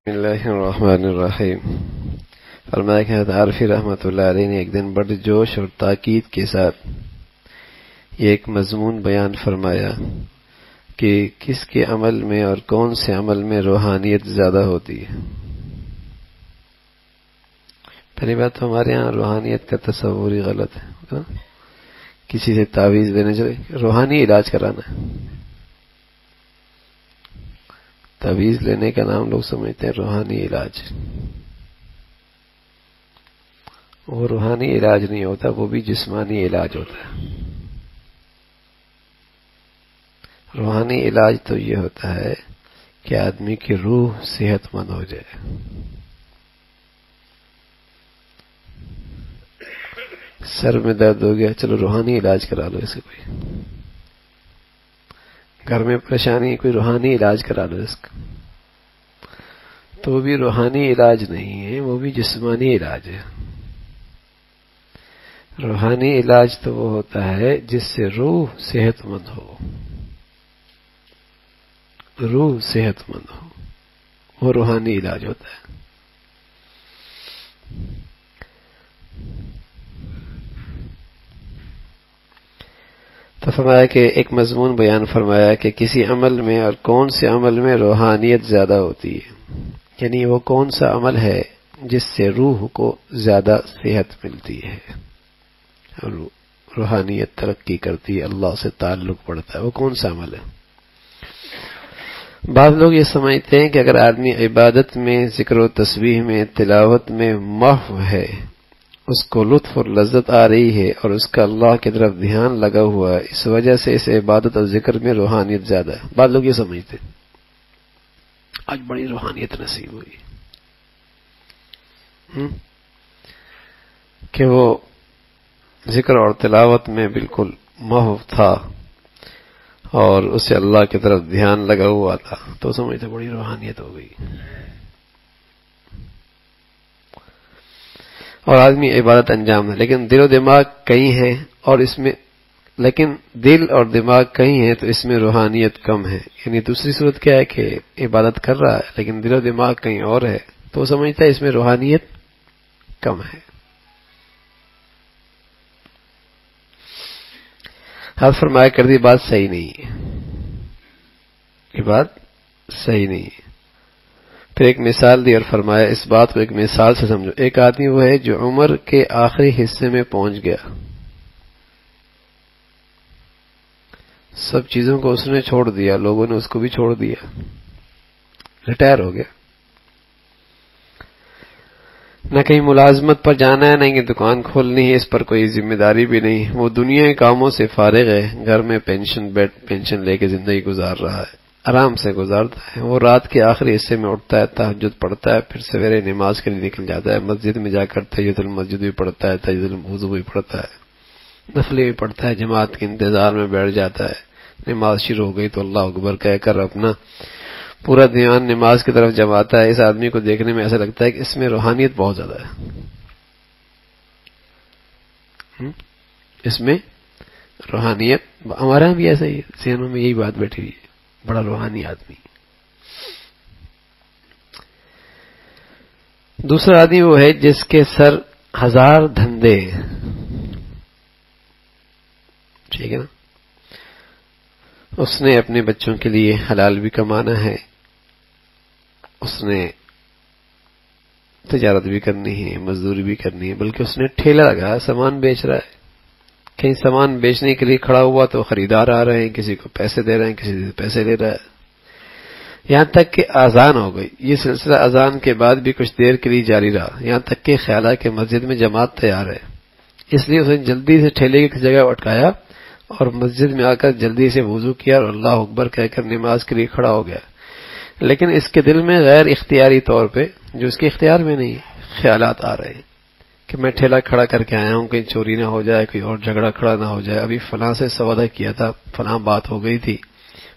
بسم اللہ الرحمن الرحیم۔ فرمایا کہ حضرت عارفی رحمۃ اللہ علیہ نے ایک دن بڑے جوش اور تاکید کے ساتھ یہ ایک مضمون بیان فرمایا کہ کس کے عمل میں اور کون سے عمل میں روحانیت زیادہ ہوتی ہے۔ پہلی بات تو ہمارے ہاں روحانیت کا تصور ہی غلط ہے۔ کسی سے تعویذ لینے چلے روحانی علاج کرانا ہے، تعویذ لینے کا نام لوگ سمجھتے ہیں روحانی علاج۔ وہ روحانی علاج نہیں ہوتا، وہ بھی جسمانی علاج ہوتا ہے۔ روحانی علاج تو یہ ہوتا ہے کہ آدمی کی روح صحت مند ہو جائے۔ سر میں درد ہو گیا، چلو روحانی علاج کرا لو اسے، کوئی گھر میں پریشانی، کوئی روحانی علاج کرا لو اس کا، تو وہ بھی روحانی علاج نہیں ہے، وہ بھی جسمانی علاج ہے۔ روحانی علاج تو وہ ہوتا ہے جس سے روح صحت مند ہو، روح صحت مند ہو، وہ روحانی علاج ہوتا ہے۔ تو فرمایا کہ ایک مضمون بیان فرمایا کہ کسی عمل میں اور کون سے عمل میں روحانیت زیادہ ہوتی ہے، یعنی وہ کون سا عمل ہے جس سے روح کو زیادہ صحت ملتی ہے، روحانیت ترقی کرتی ہے، اللہ سے تعلق بڑھتا ہے، وہ کون سا عمل ہے۔ بعض لوگ یہ سمجھتے ہیں کہ اگر آدمی عبادت میں، ذکر و تسبیح میں، تلاوت میں محو ہے، اس کو لطف اور لذت آ رہی ہے اور اس کا اللہ کی طرف دھیان لگا ہوا ہے، اس وجہ سے اس عبادت اور ذکر میں روحانیت زیادہ ہے۔ بعض لوگ یہ سمجھتے ہیں آج بڑی روحانیت نصیب ہوئی کہ وہ ذکر اور تلاوت میں بالکل محو تھا اور اسے اللہ کی طرف دھیان لگا ہوا تھا، تو سمجھتے بڑی روحانیت ہو گئی۔ اور آدمی عبادت انجام ہے، لیکن دل و دماغ کہیں ہیں، اور اس میں لیکن دل اور دماغ کہیں ہیں تو اس میں روحانیت کم ہے۔ یعنی دوسری صورت کیا ہے کہ عبادت کر رہا ہے لیکن دل و دماغ کہیں اور ہے، تو وہ سمجھتا ہے اس میں روحانیت کم ہے۔ حضرت فرمایا کر دی بات صحیح نہیں ہے، یہ بات صحیح نہیں ہے۔ پھر ایک مثال دی اور فرمایا اس بات کو ایک مثال سے سمجھو۔ ایک آدمی وہ ہے جو عمر کے آخری حصے میں پہنچ گیا، سب چیزوں کو اس نے چھوڑ دیا، لوگوں نے اس کو بھی چھوڑ دیا، ریٹائر ہو گیا، نہ کہیں ملازمت پر جانا ہے، نہ کہیں دکان کھولنی ہے، اس پر کوئی ذمہ داری بھی نہیں، وہ دنیا کے کاموں سے فارغ ہے، گھر میں پینشن لے کے زندگی گزار رہا ہے، آرام سے گزارتا ہے۔ وہ رات کے آخری حصے میں اٹھتا ہے، تہجد پڑھتا ہے، پھر سویرے نماز کے لیے نکل جاتا ہے، مسجد میں جا کر تحیۃ المسجد بھی پڑھتا ہے، تحیۃ الوضو بھی پڑھتا ہے، نفلیں بھی پڑھتا ہے، جماعت کے انتظار میں بیٹھ جاتا ہے، نماز شروع ہو گئی تو اللہ اکبر کہہ کر اپنا پورا دھیان نماز کی طرف جماتا ہے۔ اس آدمی کو دیکھنے میں ایسا لگتا ہے کہ اس میں روحانیت بہت زیادہ ہے، اس میں روحانیت۔ ہمارے یہاں بھی ایسا ہی ذہنوں میں یہی بات بیٹھی ہوئی ہے، بڑا روحانی آدمی۔ دوسرا آدمی وہ ہے جس کے سر 1000 دھندے، ٹھیک ہے نا، اس نے اپنے بچوں کے لیے حلال بھی کمانا ہے، اس نے تجارت بھی کرنی ہے، مزدوری بھی کرنی ہے، بلکہ اس نے ٹھیلا لگا، سامان بیچ رہا ہے، کہیں سامان بیچنے کے لیے کھڑا ہوا تو خریدار آ رہے ہیں، کسی کو پیسے دے رہے ہیں، کسی سے پیسے لے رہا ہے، یہاں تک کہ اذان ہو گئی۔ یہ سلسلہ اذان کے بعد بھی کچھ دیر کے لیے جاری رہا، یہاں تک کہ خیال آیا کہ مسجد میں جماعت تیار ہے، اس لیے اس نے جلدی سے ٹھیلے کی جگہ اٹکایا اور مسجد میں آ کر جلدی سے وضو کیا اور اللہ اکبر کہہ کر نماز کے لیے کھڑا ہو گیا۔ لیکن اس کے دل میں غیر اختیاری طور پہ، جو اس کے اختیار میں نہیں، خیالات آ رہے ہیں کہ میں ٹھیلا کھڑا کر کے آیا ہوں، کہیں چوری نہ ہو جائے، کوئی اور جھگڑا کھڑا نہ ہو جائے، ابھی فلاں سے سودا کیا تھا، فلاں بات ہو گئی تھی،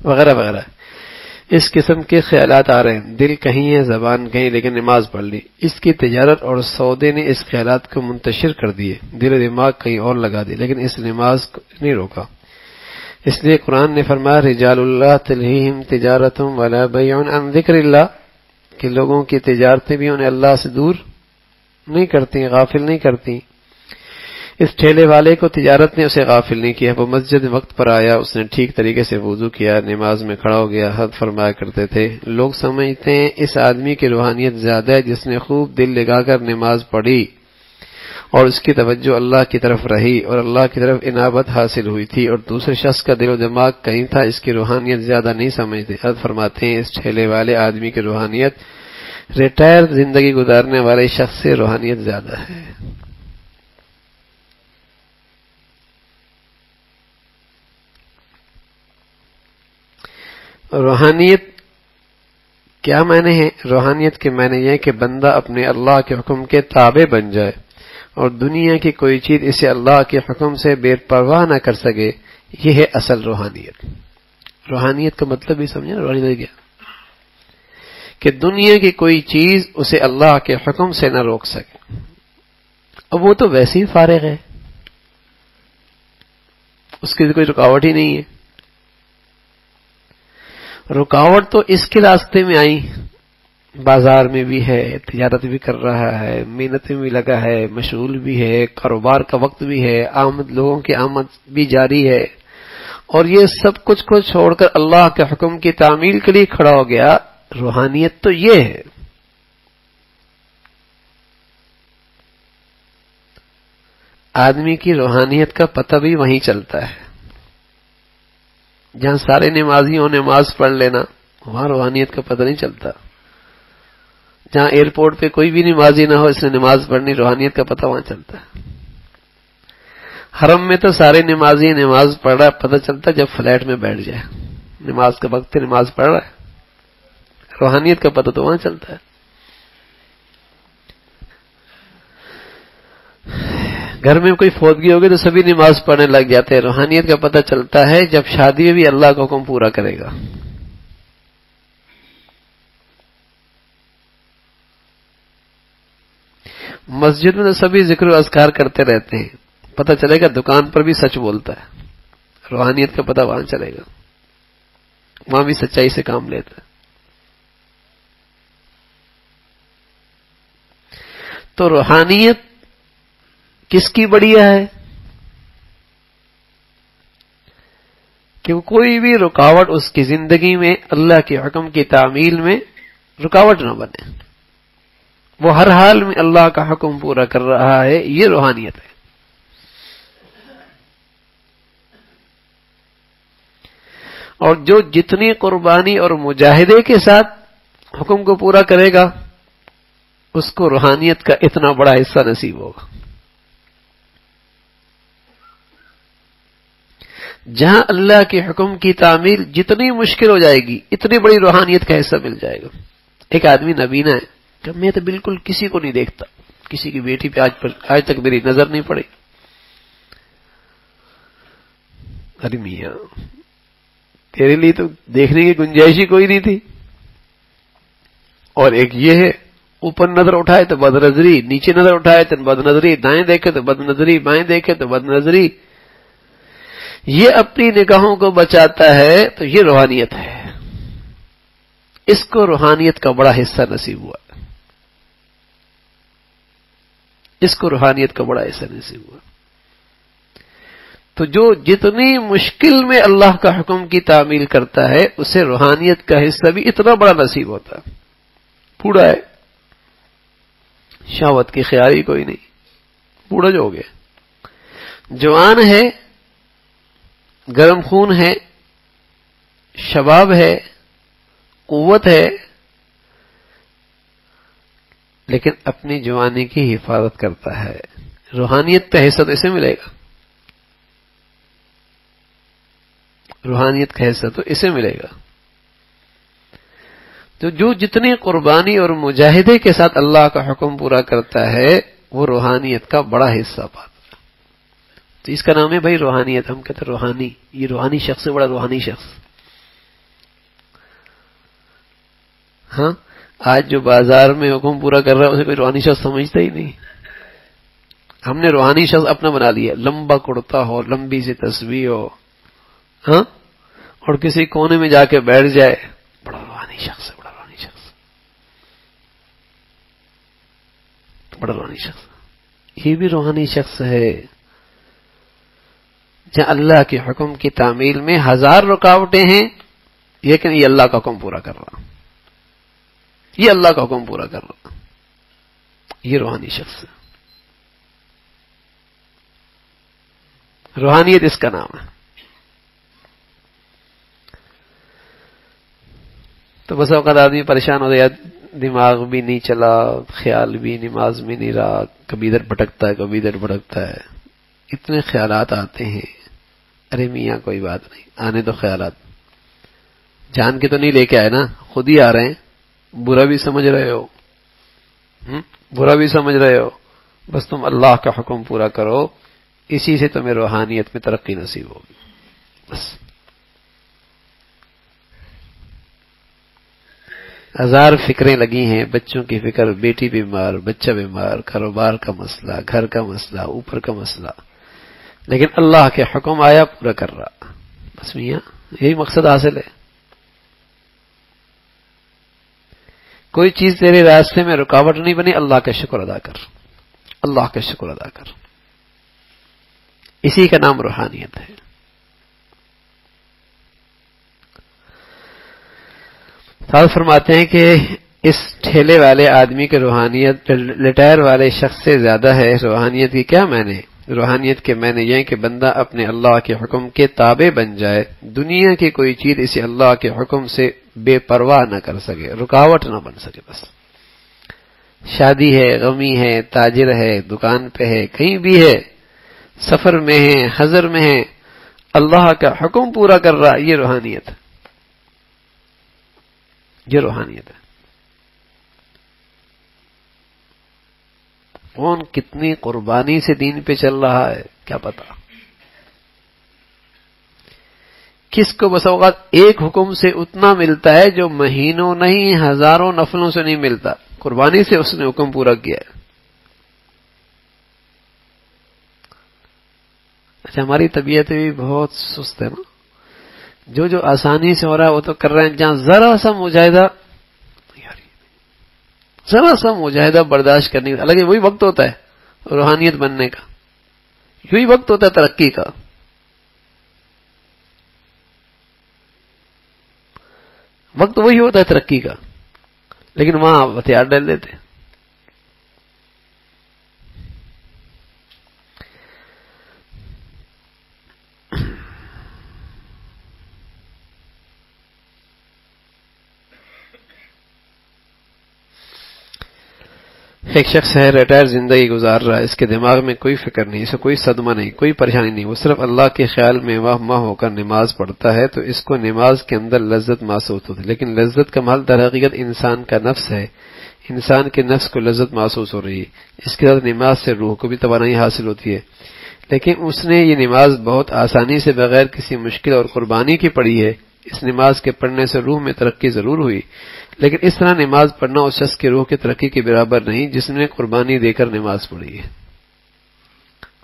وغیرہ وغیرہ۔ اس قسم کے خیالات آ رہے ہیں، دل کہیں ہے، زبان کہیں، لیکن نماز پڑھ لی۔ اس کی تجارت اور سودے نے اس خیالات کو منتشر کر دیے، دل و دماغ کہیں اور لگا دی، لیکن اس نماز کو نہیں روکا۔ اس لیے قرآن نے فرمایا رجال اللہ تلہیہم تجارت ولا بیع عن ذکر اللہ، کہ لوگوں کی تجارتیں بھی انہیں اللہ سے دور نہیں کرتی، غافل نہیں کرتی. اس ٹھیلے والے کو تجارت نے اسے غافل نہیں کیا. وہ مسجد وقت پر آیا، اس نے ٹھیک طریقے سے وضو کیا، نماز میں کھڑا ہو گیا. حد فرمایا کرتے تھے، لوگ سمجھتے ہیں اس آدمی کی روحانیت زیادہ ہے جس نے خوب دل لگا کر نماز پڑھی اور اس کی توجہ اللہ کی طرف رہی اور اللہ کی طرف انابت حاصل ہوئی تھی، اور دوسرے شخص کا دل و دماغ کہیں تھا، اس کی روحانیت زیادہ نہیں سمجھتے. حد فرماتے ہیں اس ٹھیلے والے آدمی کی روحانیت ریٹائر زندگی گزارنے والے شخص سے روحانیت زیادہ ہے. روحانیت کیا معنی ہے؟ روحانیت کے معنی یہ ہے کہ بندہ اپنے اللہ کے حکم کے تابع بن جائے اور دنیا کی کوئی چیز اسے اللہ کے حکم سے بے پرواہ نہ کر سکے. یہ ہے اصل روحانیت. روحانیت کا مطلب ہی سمجھا؟ روحانیت کیا؟ کہ دنیا کی کوئی چیز اسے اللہ کے حکم سے نہ روک سکے. اب وہ تو ویسے ہی فارغ ہے، اس کی کوئی رکاوٹ ہی نہیں ہے. رکاوٹ تو اس کے راستے میں آئی، بازار میں بھی ہے، تجارت بھی کر رہا ہے، محنت میں بھی لگا ہے، مشغول بھی ہے، کاروبار کا وقت بھی ہے، آمد لوگوں کی آمد بھی جاری ہے، اور یہ سب کچھ کو چھوڑ کر اللہ کے حکم کی تعمیل کے لیے کھڑا ہو گیا. روحانیت تو یہ ہے. آدمی کی روحانیت کا پتہ بھی وہیں چلتا ہے جہاں سارے نمازیوں نماز پڑھ لینا، وہاں روحانیت کا پتہ نہیں چلتا. جہاں ایئرپورٹ پہ کوئی بھی نمازی نہ ہو، اس نے نماز پڑھنی، روحانیت کا پتہ وہاں چلتا ہے. حرم میں تو سارے نمازی نماز پڑھ رہا پتہ چلتا جب فلیٹ میں بیٹھ جائے، نماز کا وقت نماز پڑھ رہا ہے، روحانیت کا پتہ تو وہاں چلتا ہے. گھر میں کوئی فوتگی ہوگی تو سبھی نماز پڑھنے لگ جاتے ہیں. روحانیت کا پتہ چلتا ہے جب شادی میں بھی اللہ کا حکم پورا کرے گا. مسجد میں تو سبھی ذکر و اذکار کرتے رہتے ہیں، پتہ چلے گا دکان پر بھی سچ بولتا ہے. روحانیت کا پتہ وہاں چلے گا، وہاں بھی سچائی سے کام لیتا ہے. تو روحانیت کس کی بڑھیا ہے کہ کوئی بھی رکاوٹ اس کی زندگی میں اللہ کے حکم کی تعمیل میں رکاوٹ نہ بنے. وہ ہر حال میں اللہ کا حکم پورا کر رہا ہے. یہ روحانیت ہے. اور جو جتنی قربانی اور مجاہدے کے ساتھ حکم کو پورا کرے گا اس کو روحانیت کا اتنا بڑا حصہ نصیب ہوگا. جہاں اللہ کے حکم کی تعمیل جتنی مشکل ہو جائے گی اتنی بڑی روحانیت کا حصہ مل جائے گا. ایک آدمی نبینا ہے کہ میں تو بالکل کسی کو نہیں دیکھتا، کسی کی بیٹی پہ آج تک میری نظر نہیں پڑی. ارے میاں تیرے لیے تو دیکھنے کی گنجائش ہی کوئی نہیں تھی. اور ایک یہ ہے اوپر نظر اٹھائے تو بد نظری، نیچے نظر اٹھائے تو بد نظری، دائیں دیکھے تو بد نظری، بائیں دیکھے تو بد نظری. یہ اپنی نگاہوں کو بچاتا ہے تو یہ روحانیت ہے. اس کو روحانیت کا بڑا حصہ نصیب ہوا. اس کو روحانیت کا بڑا حصہ نصیب ہوا. تو جو جتنی مشکل میں اللہ کا حکم کی تعمیل کرتا ہے اسے روحانیت کا حصہ بھی اتنا بڑا نصیب ہوتا ہے. بوڑھا ہے، شہوت کی خیال ہی کوئی نہیں، بوڑھا جو ہو گیا. جوان ہے، گرم خون ہے، شباب ہے، قوت ہے، لیکن اپنی جوانی کی حفاظت کرتا ہے. روحانیت کا حصہ تو اسے ملے گا. روحانیت کا حصہ تو اسے ملے گا. تو جو جتنی قربانی اور مجاہدے کے ساتھ اللہ کا حکم پورا کرتا ہے وہ روحانیت کا بڑا حصہ پاتا ہے. تو اس کا نام ہے بھائی روحانیت. ہم کہتے ہیں روحانی، یہ روحانی شخص سے بڑا روحانی شخص. ہاں آج جو بازار میں حکم پورا کر رہا ہے اسے کوئی روحانی شخص سمجھتا ہی نہیں. ہم نے روحانی شخص اپنا بنا لیا، لمبا کرتا ہو، لمبی سی تسبیح ہو، ہاں، اور کسی کونے میں جا کے بیٹھ جائے، بڑا روحانی شخص ہے، بڑا روحانی شخص. بڑا روحانی شخص، یہ بھی روحانی شخص ہے جہاں اللہ کے حکم کی تعمیل میں 1000 رکاوٹیں ہیں، لیکن یہ اللہ کا حکم پورا کر رہا، یہ اللہ کا حکم پورا کر رہا، یہ روحانی شخص ہے۔ روحانیت اس کا نام ہے۔ تو بس اوقات آدمی پریشان ہو جائے، دماغ بھی نہیں چلا، خیال بھی نماز میں نہیں رہا، کبھی ادھر بھٹکتا ہے کبھی ادھر بھٹکتا ہے، اتنے خیالات آتے ہیں۔ ارے میاں کوئی بات نہیں، آنے تو خیالات، جان کے تو نہیں لے کے آئے نا، خود ہی آ رہے ہیں، برا بھی سمجھ رہے ہو، برا بھی سمجھ رہے ہو، بس تم اللہ کا حکم پورا کرو، اسی سے تمہیں روحانیت میں ترقی نصیب ہوگی۔ بس 1000 فکریں لگی ہیں، بچوں کی فکر، بیٹی بیمار، بچہ بیمار، کاروبار کا مسئلہ، گھر کا مسئلہ، اوپر کا مسئلہ، لیکن اللہ کے حکم آیا پورا کر رہا۔ بس میاں یہی مقصد حاصل ہے۔ کوئی چیز تیرے راستے میں رکاوٹ نہیں بنی، اللہ کا شکر ادا کر، اللہ کا شکر ادا کر، اسی کا نام روحانیت ہے۔ ساتھ فرماتے ہیں کہ اس ٹھیلے والے آدمی کی روحانیت لٹائر والے شخص سے زیادہ ہے۔ روحانیت کی کیا معنی؟ روحانیت کے معنی یہ کہ بندہ اپنے اللہ کے حکم کے تابع بن جائے، دنیا کی کوئی چیز اسے اللہ کے حکم سے بے پرواہ نہ کر سکے، رکاوٹ نہ بن سکے۔ بس شادی ہے، غمی ہے، تاجر ہے، دکان پہ ہے، کہیں بھی ہے، سفر میں ہے، حضر میں ہے، اللہ کا حکم پورا کر رہا، یہ روحانیت ہے، یہ روحانیت ہے۔ کون کتنی قربانی سے دین پہ چل رہا ہے کیا پتا، کس کو بس اوقات ایک حکم سے اتنا ملتا ہے جو مہینوں نہیں ہزاروں نفلوں سے نہیں ملتا، قربانی سے اس نے حکم پورا کیا ہے۔ اچھا ہماری طبیعت بھی بہت سست ہے نا، جو آسانی سے ہو رہا ہے وہ تو کر رہے ہیں، جہاں ذرا سا مجاہدہ برداشت کرنے کا، حالانکہ وہی وقت ہوتا ہے روحانیت بننے کا، یہی وقت ہوتا ہے ترقی کا۔ وقت وہی ہوتا ہے ترقی کا، لیکن وہاں ہتھیار ڈال دیتے ہیں۔ ایک شخص ہے، ریٹائر زندگی گزار رہا ہے، اس کے دماغ میں کوئی فکر نہیں، اسے کوئی صدمہ نہیں، کوئی پریشانی نہیں، وہ صرف اللہ کے خیال میں واہ ماہ ہو کر نماز پڑھتا ہے، تو اس کو نماز کے اندر لذت محسوس ہوتی ہے، لیکن لذت کا محل در حقیقت انسان کا نفس ہے، انسان کے نفس کو لذت محسوس ہو رہی ہے، اس کے ساتھ نماز سے روح کو بھی توانائی حاصل ہوتی ہے، لیکن اس نے یہ نماز بہت آسانی سے بغیر کسی مشکل اور قربانی کی پڑھی ہے۔ اس نماز کے پڑھنے سے روح میں ترقی ضرور ہوئی، لیکن اس طرح نماز پڑھنا اس شخص کی روح کی ترقی کے برابر نہیں جس نے قربانی دے کر نماز پڑھی ہے۔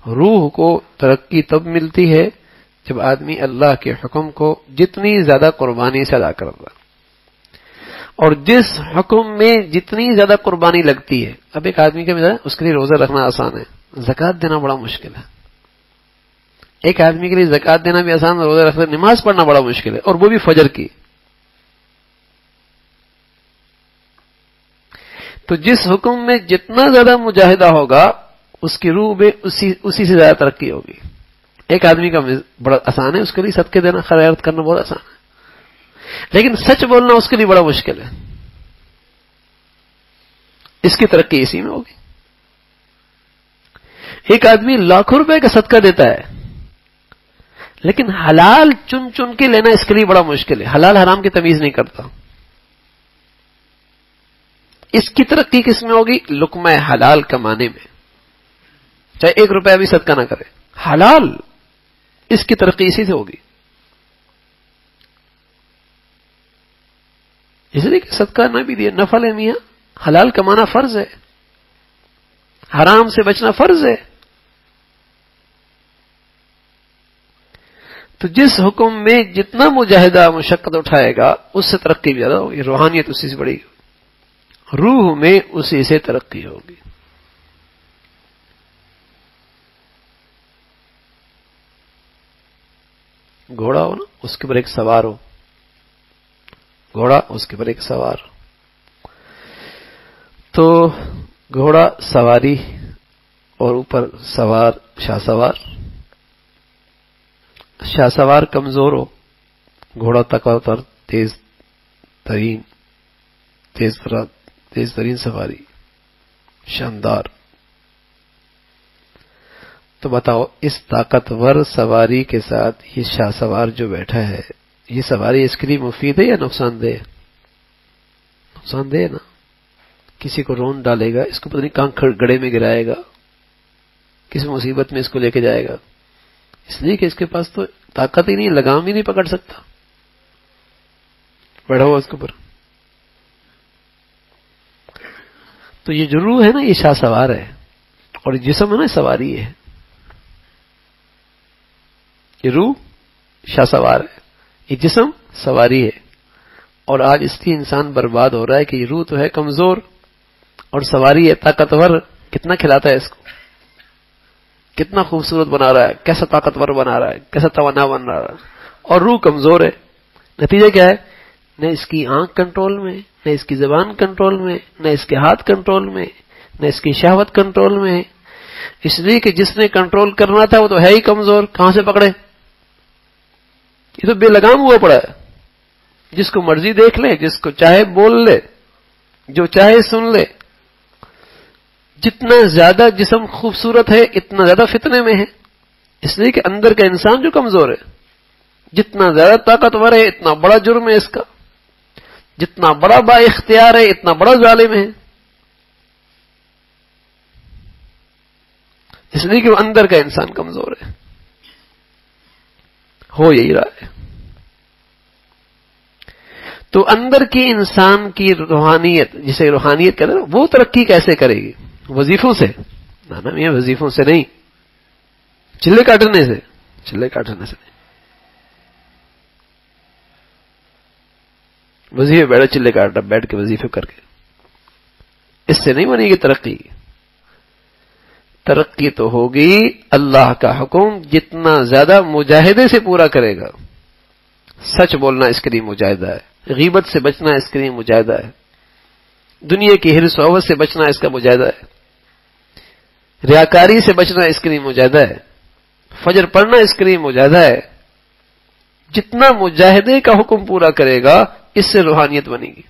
روح کو ترقی تب ملتی ہے جب آدمی اللہ کے حکم کو جتنی زیادہ قربانی سے ادا کرتا، اور جس حکم میں جتنی زیادہ قربانی لگتی ہے۔ اب ایک آدمی کے مثال اس کے لیے روزہ رکھنا آسان ہے، زکوٰۃ دینا بڑا مشکل ہے۔ ایک آدمی کے لیے زکوٰۃ دینا بھی آسان ہے، روزہ رکھنا، نماز پڑھنا بڑا مشکل ہے، اور وہ بھی فجر کی۔ تو جس حکم میں جتنا زیادہ مجاہدہ ہوگا اس کی روح میں اسی سے زیادہ ترقی ہوگی۔ ایک آدمی کا بڑا آسان ہے، اس کے لیے صدقے دینا، خیرات کرنا بہت آسان ہے، لیکن سچ بولنا اس کے لیے بڑا مشکل ہے، اس کی ترقی اسی میں ہوگی۔ ایک آدمی لاکھوں روپے کا صدقہ دیتا ہے، لیکن حلال چن چن کے لینا اس کے لیے بڑا مشکل ہے، حلال حرام کی تمیز نہیں کرتا۔ اس کی ترقی کس میں ہوگی؟ لقمہ حلال کمانے میں، چاہے 1 روپیہ بھی صدقہ نہ کرے، حلال، اس کی ترقی اسی سے ہوگی۔ اس لیے کہ صدقہ نہ بھی دیا نفل ہے میاں، حلال کمانا فرض ہے، حرام سے بچنا فرض ہے۔ تو جس حکم میں جتنا مجاہدہ مشقت اٹھائے گا اس سے ترقی بھی زیادہ ہوگی، روحانیت اسی سے بڑی، روح میں اسی سے ترقی ہوگی۔ گھوڑا ہو نا، اس کے اوپر ایک سوار ہو، گھوڑا اس کے اوپر ایک سوار، تو گھوڑا سواری اور اوپر سوار شاہ سوار. شاہ سوار کمزور ہو، گھوڑا طاقتور تیز ترین سواری شاندار. تو بتاؤ اس طاقتور سواری کے ساتھ یہ شاہ سوار جو بیٹھا ہے، یہ سواری اس کے لیے مفید ہے یا نقصان دہ؟ نقصان دہ نا. کسی کو رون ڈالے گا، اس کو پتہ نہیں کہاں گڑے میں گرائے گا، کس مصیبت میں اس کو لے کے جائے گا، اس لیے کہ اس کے پاس تو طاقت ہی نہیں، لگام ہی نہیں پکڑ سکتا، بیٹھا ہوا اس کے اوپر. تو یہ جو روح ہے نا، یہ شاہ سوار ہے، اور جسم ہے نا سواری ہے. یہ روح شاہ سوار ہے، یہ جسم سواری ہے. اور آج اس لیے انسان برباد ہو رہا ہے کہ یہ روح تو ہے کمزور اور سواری ہے طاقتور. کتنا کھلاتا ہے اس کو، کتنا خوبصورت بنا رہا ہے، کیسا طاقتور بنا رہا ہے، کیسا توانا بن رہا ہے، اور روح کمزور ہے. نتیجہ کیا ہے؟ نہ اس کی آنکھ کنٹرول میں، نہ اس کی زبان کنٹرول میں، نہ اس کے ہاتھ کنٹرول میں، نہ اس کی شہوت کنٹرول میں. اس لیے کہ جس نے کنٹرول کرنا تھا وہ تو ہے ہی کمزور، کہاں سے پکڑے؟ یہ تو بے لگام ہوا پڑا ہے، جس کو مرضی دیکھ لے، جس کو چاہے بول لے، جو چاہے سن لے. جتنا زیادہ جسم خوبصورت ہے اتنا زیادہ فتنے میں ہے، اس لیے کہ اندر کا انسان جو کمزور ہے. جتنا زیادہ طاقتور ہے اتنا بڑا جرم ہے اس کا، جتنا بڑا با اختیار ہے اتنا بڑا ظالم ہے، اس لیے کہ وہ اندر کا انسان کمزور ہے. ہو یہی رہا ہے. تو اندر کی انسان کی روحانیت، جسے روحانیت کہتے ہیں، وہ ترقی کیسے کرے گی؟ وظیفوں سے؟ نانا میاں وظیفوں سے نہیں، چلے کاٹنے سے، چلے کاٹنے سے نہیں. وظیفے بیٹھے چلے کاٹ رہا، بیٹھ کے وظیفے کر کے، اس سے نہیں بنے گی ترقی. ترقی تو ہوگی اللہ کا حکم جتنا زیادہ مجاہدے سے پورا کرے گا. سچ بولنا اس کے لیے مجاہدہ ہے، غیبت سے بچنا اس کے لیے مجاہدہ ہے، دنیا کی حرص و ہوس سے بچنا اس کا مجاہدہ ہے، ریاکاری سے بچنا اس کے لیے مجاہدہ ہے، فجر پڑھنا اس کے لیے مجاہدہ ہے. جتنا مجاہدے کا حکم پورا کرے گا اس سے روحانیت بنے گی.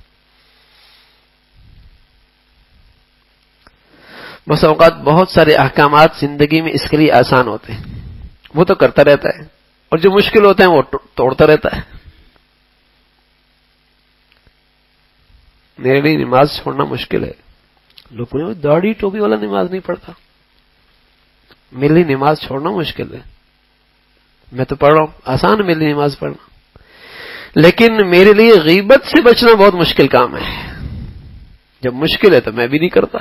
بس اوقات بہت سارے احکامات زندگی میں اس کے لیے آسان ہوتے ہیں، وہ تو کرتا رہتا ہے، اور جو مشکل ہوتے ہیں وہ توڑتا رہتا ہے. میرے لیے نماز چھوڑنا مشکل ہے، لوگ کہتے ہیں داڑھی ٹوپی والا نماز نہیں پڑھتا. میرے لیے نماز چھوڑنا مشکل ہے، میں تو پڑھ رہا ہوں، آسان ہے میرے لیے نماز پڑھنا. لیکن میرے لیے غیبت سے بچنا بہت مشکل کام ہے. جب مشکل ہے تو میں بھی نہیں کرتا،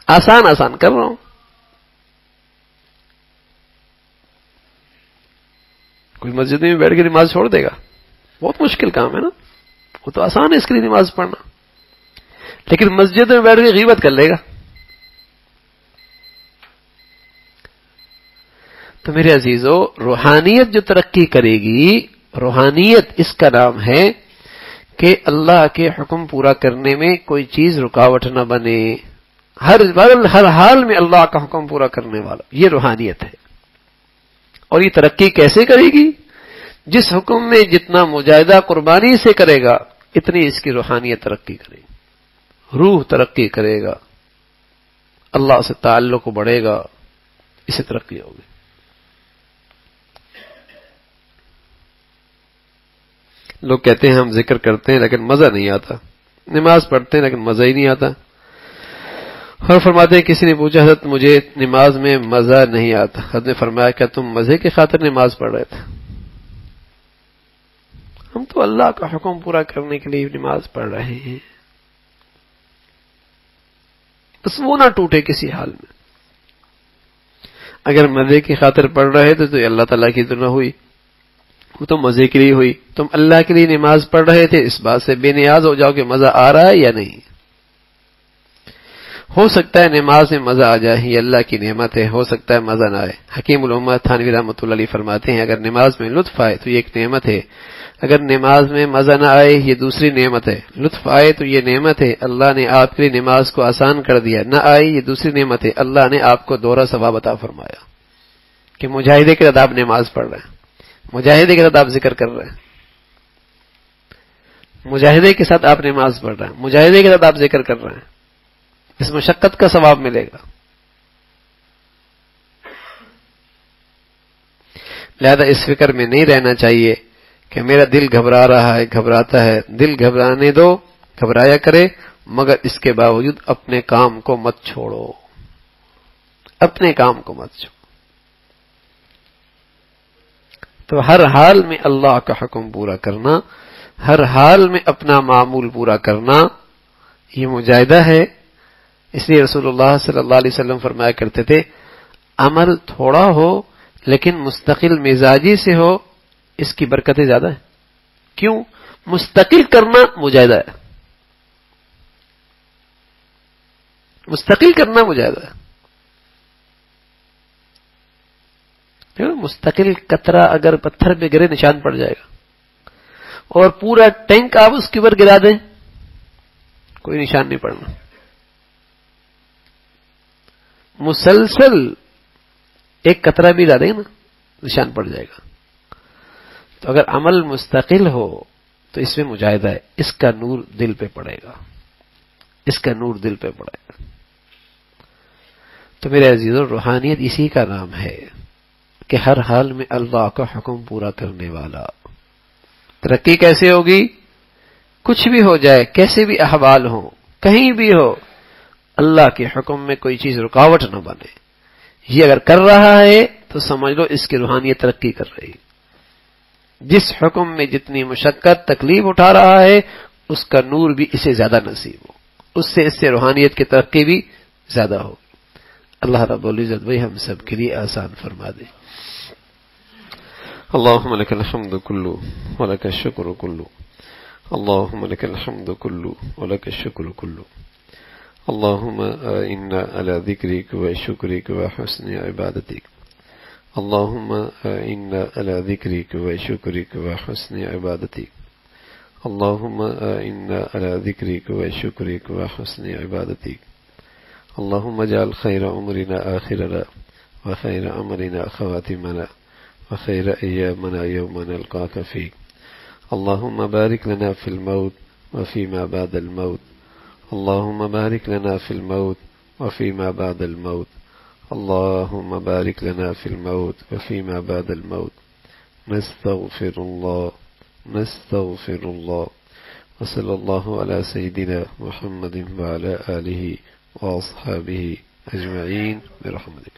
آسان کر رہا ہوں. کوئی مسجد میں بیٹھ کے نماز چھوڑ دے گا؟ بہت مشکل کام ہے نا. وہ تو آسان ہے اس کے لیے نماز پڑھنا، لیکن مسجد میں بیٹھ کے غیبت کر لے گا. تو میرے عزیزو، روحانیت جو ترقی کرے گی، روحانیت اس کا نام ہے کہ اللہ کے حکم پورا کرنے میں کوئی چیز رکاوٹ نہ بنے، ہر حال میں اللہ کا حکم پورا کرنے والا، یہ روحانیت ہے. اور یہ ترقی کیسے کرے گی؟ جس حکم میں جتنا مجاہدہ قربانی سے کرے گا اتنی اس کی روحانیت ترقی کرے گی، روح ترقی کرے گا، اللہ سے تعلق بڑھے گا، اسے ترقی ہوگی. لوگ کہتے ہیں ہم ذکر کرتے ہیں لیکن مزہ نہیں آتا، نماز پڑھتے ہیں لیکن مزہ ہی نہیں آتا. اور فرماتے ہیں کسی نے پوچھا حضرت مجھے نماز میں مزہ نہیں آتا. حضرت نے فرمایا کیا تم مزے کی خاطر نماز پڑھ رہے تھے؟ ہم تو اللہ کا حکم پورا کرنے کے لیے نماز پڑھ رہے ہیں، بس وہ نہ ٹوٹے کسی حال میں. اگر مزے کی خاطر پڑھ رہے تھے تو اللہ تعالیٰ کی تو نہ ہوئی، وہ تو مزے کے لیے ہوئی. تم اللہ کے لیے نماز پڑھ رہے تھے، اس بات سے بے نیاز ہو جاؤ کہ مزہ آ رہا ہے یا نہیں. ہو سکتا ہے نماز میں مزہ آ جائے، یہ اللہ کی نعمت ہے، ہو سکتا ہے مزہ نہ آئے۔ حکیم الامت تھانوی رحمۃ اللہ علیہ فرماتے ہیں اگر نماز میں لطف آئے تو یہ ایک نعمت ہے، اگر نماز میں مزہ نہ آئے یہ دوسری نعمت ہے۔ لطف آئے تو یہ نعمت ہے، اللہ نے آپ کے لیے نماز کو آسان کر دیا، نہ آئی یہ دوسری نعمت ہے، اللہ نے آپ کو دوہرا ثواب عطا فرمایا کہ مجاہدے کے ساتھ آپ نماز پڑھ رہے ہیں، مجاہدے کے ساتھ آپ ذکر کر رہے ہیں، مجاہدے کے ساتھ آپ نماز پڑھ رہے ہیں، مجاہدے کے ساتھ آپ ذکر کر رہے ہیں، اس مشقت کا ثواب ملے گا۔ لہذا اس فکر میں نہیں رہنا چاہیے کہ میرا دل گھبرا رہا ہے، گھبراتا ہے، دل گھبرانے دو، گھبرایا کرے، مگر اس کے باوجود اپنے کام کو مت چھوڑو، اپنے کام کو مت چھوڑو۔ تو ہر حال میں اللہ کا حکم پورا کرنا، ہر حال میں اپنا معمول پورا کرنا، یہ مجاہدہ ہے۔ اس لیے رسول اللہ صلی اللہ علیہ وسلم فرمایا کرتے تھے عمل تھوڑا ہو لیکن مستقل مزاجی سے ہو، اس کی برکتیں زیادہ ہیں۔ کیوں؟ مستقل کرنا مجاہدہ ہے، مستقل کرنا مجاہدہ ہے۔ مستقل قطرہ اگر پتھر پہ گرے نشان پڑ جائے گا، اور پورا ٹینک آپ اس کے اوپر گرا دیں کوئی نشان نہیں پڑنا۔ مسلسل ایک قطرہ بھی ڈالیں نا نشان پڑ جائے گا۔ تو اگر عمل مستقل ہو تو اس میں مجاہدہ ہے، اس کا نور دل پہ پڑے گا، اس کا نور دل پہ پڑے گا۔ تو میرے عزیزوں، روحانیت اسی کا نام ہے کہ ہر حال میں اللہ کا حکم پورا کرنے والا۔ ترقی کیسے ہوگی؟ کچھ بھی ہو جائے، کیسے بھی احوال ہوں، کہیں بھی ہو، اللہ کے حکم میں کوئی چیز رکاوٹ نہ بنے۔ یہ اگر کر رہا ہے تو سمجھ لو اس کی روحانیت ترقی کر رہی ہے۔ جس حکم میں جتنی مشقت تکلیف اٹھا رہا ہے اس کا نور بھی اسے زیادہ نصیب ہو، اس سے روحانیت کی ترقی بھی زیادہ ہو۔ اللہ رب العزت بھائی ہم سب کے لیے آسان فرما دے۔ اللهم لك الحمد كله ولك الشكر كله، اللهم لك الحمد كله ولك الشكر كله، اللهم إنا على ذكرك وشكرك وحسن عبادتك، اللهم إنا على ذكرك وشكرك وحسن عبادتك، اللهم إنا على ذكرك وشكرك وحسن عبادتك، اللهم اجعل خير أمرنا آخرنا وخير عملنا خواتمنا وخير أيامنا يوم نلقاك فيه، اللهم بارك لنا في الموت وفيما بعد الموت، اللهم بارك لنا في الموت وفيما بعد الموت، اللهم بارك لنا في الموت وفيما بعد الموت، نستغفر الله نستغفر الله، وصلى الله على سيدنا محمد وعلى آله وأصحابه أجمعين برحمتك۔